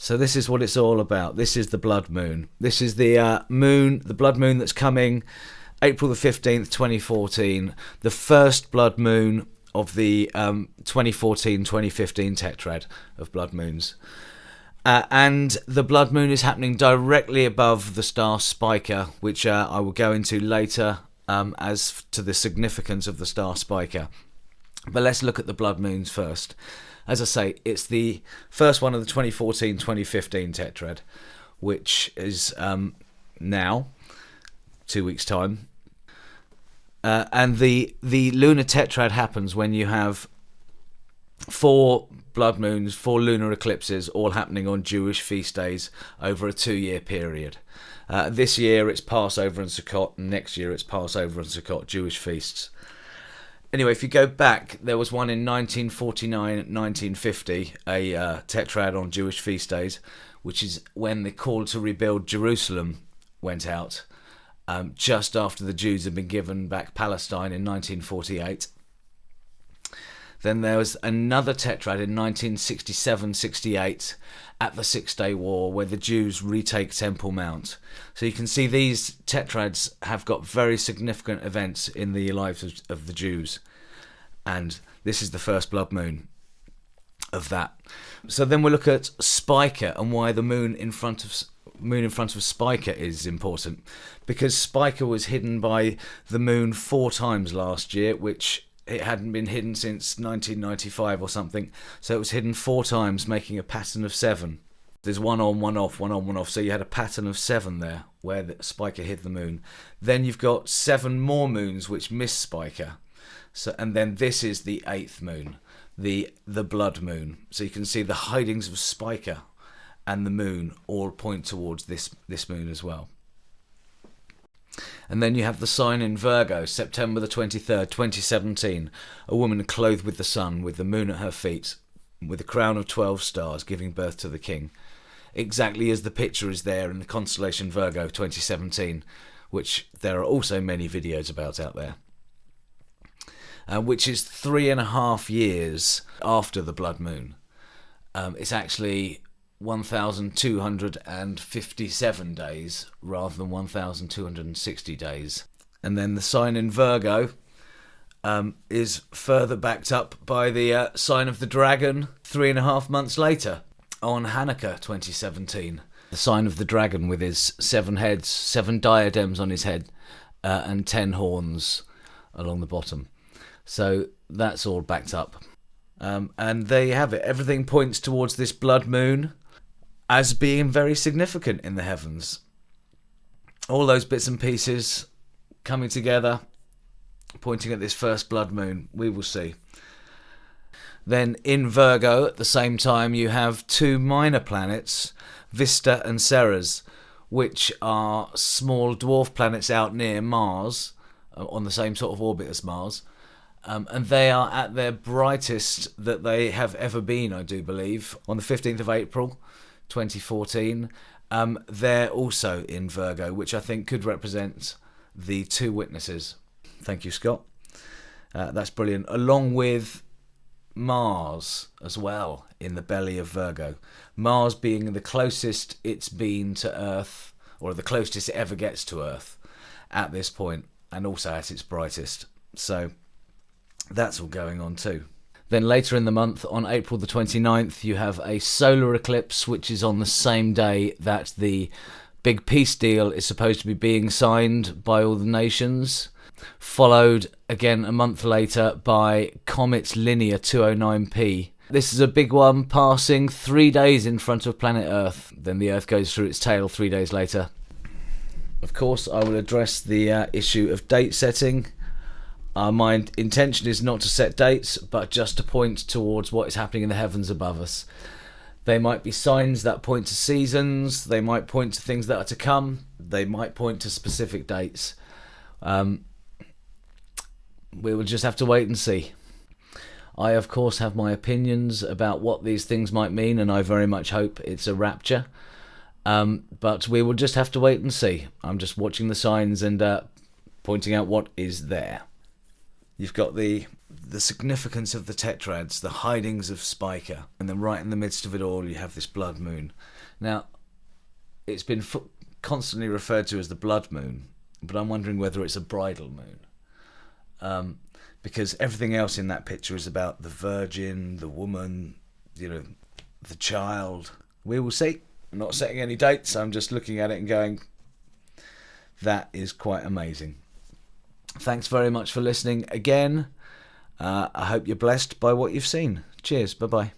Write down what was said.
So this is what it's all about. This is the blood moon. This is the the blood moon that's coming April the 15th, 2014. The first blood moon of the 2014-2015 Tetrad of blood moons. And the blood moon is happening directly above the star Spica, which I will go into later as to the significance of the star Spica. But let's look at the blood moons first. As I say, it's the first one of the 2014-2015 Tetrad, which is now, 2 weeks' time. And the lunar Tetrad happens when you have 4 blood moons, 4 lunar eclipses, all happening on Jewish feast days over a 2-year period. This year it's Passover and Sukkot, and next year it's Passover and Sukkot, Jewish feasts. Anyway, if you go back, there was one in 1949 and 1950, a Tetrad on Jewish feast days, which is when the call to rebuild Jerusalem went out, just after the Jews had been given back Palestine in 1948. Then there was another Tetrad in 1967-68 at the Six-Day War, where the Jews retake Temple Mount. So you can see these Tetrads have got very significant events in the lives of the Jews. And this is the first blood moon of that. So then we'll look at Spica and why the moon in front of Spica is important. Because Spica was hidden by the moon 4 times last year, which it hadn't been hidden since 1995 or something. So it was hidden 4 times, making a pattern of 7. There's 1 on, 1 off, 1 on, 1 off. So you had a pattern of 7 there, where the Spica hid the moon. Then you've got 7 more moons which miss Spica. So, and then this is the 8th moon, the blood moon. So you can see the hidings of Spica and the moon all point towards this moon as well. And then you have the sign in Virgo, September the 23rd, 2017. A woman clothed with the sun, with the moon at her feet, with a crown of 12 stars, giving birth to the king. Exactly as the picture is there in the constellation Virgo 2017, which there are also many videos about out there. Which is 3.5 years after the blood moon. It's actually 1,257 days rather than 1,260 days. And then the sign in Virgo is further backed up by the sign of the dragon 3.5 months later on Hanukkah 2017. The sign of the dragon with his 7 heads, 7 diadems on his head, and 10 horns along the bottom. So that's all backed up. And there you have it. Everything points towards this blood moon as being very significant in the heavens. All those bits and pieces coming together, pointing at this first blood moon. We will see. Then in Virgo, at the same time, you have 2 minor planets, Vesta and Ceres, which are small dwarf planets out near Mars, on the same sort of orbit as Mars. And they are at their brightest that they have ever been, I do believe, on the 15th of April 2014. They're also in Virgo, which I think could represent the 2 witnesses. Thank you, Scott. That's brilliant. Along with Mars as well in the belly of Virgo. Mars being the closest it's been to Earth, or the closest it ever gets to Earth at this point, and also at its brightest. So that's all going on too. Then later in the month, on April the 29th, you have a solar eclipse, which is on the same day that the big peace deal is supposed to be being signed by all the nations, followed again a month later by Comet's Linear 209P. This is a big one, passing 3 days in front of planet Earth. Then the Earth goes through its tail 3 days later. Of course, I will address the issue of date setting. My intention is not to set dates, but just to point towards what is happening in the heavens above us. They might be signs that point to seasons, they might point to things that are to come, they might point to specific dates. We will just have to wait and see. I, of course, have my opinions about what these things might mean, and I very much hope it's a rapture. But we will just have to wait and see. I'm just watching the signs and pointing out what is there. You've got the the significance of the tetrads, the hidings of Spica, and then right in the midst of it all you have this blood moon. Now, it's been constantly referred to as the blood moon, but I'm wondering whether it's a bridal moon, because everything else in that picture is about the virgin, the woman, the child. We will see. I'm not setting any dates, I'm just looking at it and going, that is quite amazing. Thanks very much for listening again. I hope you're blessed by what you've seen. Cheers. Bye-bye.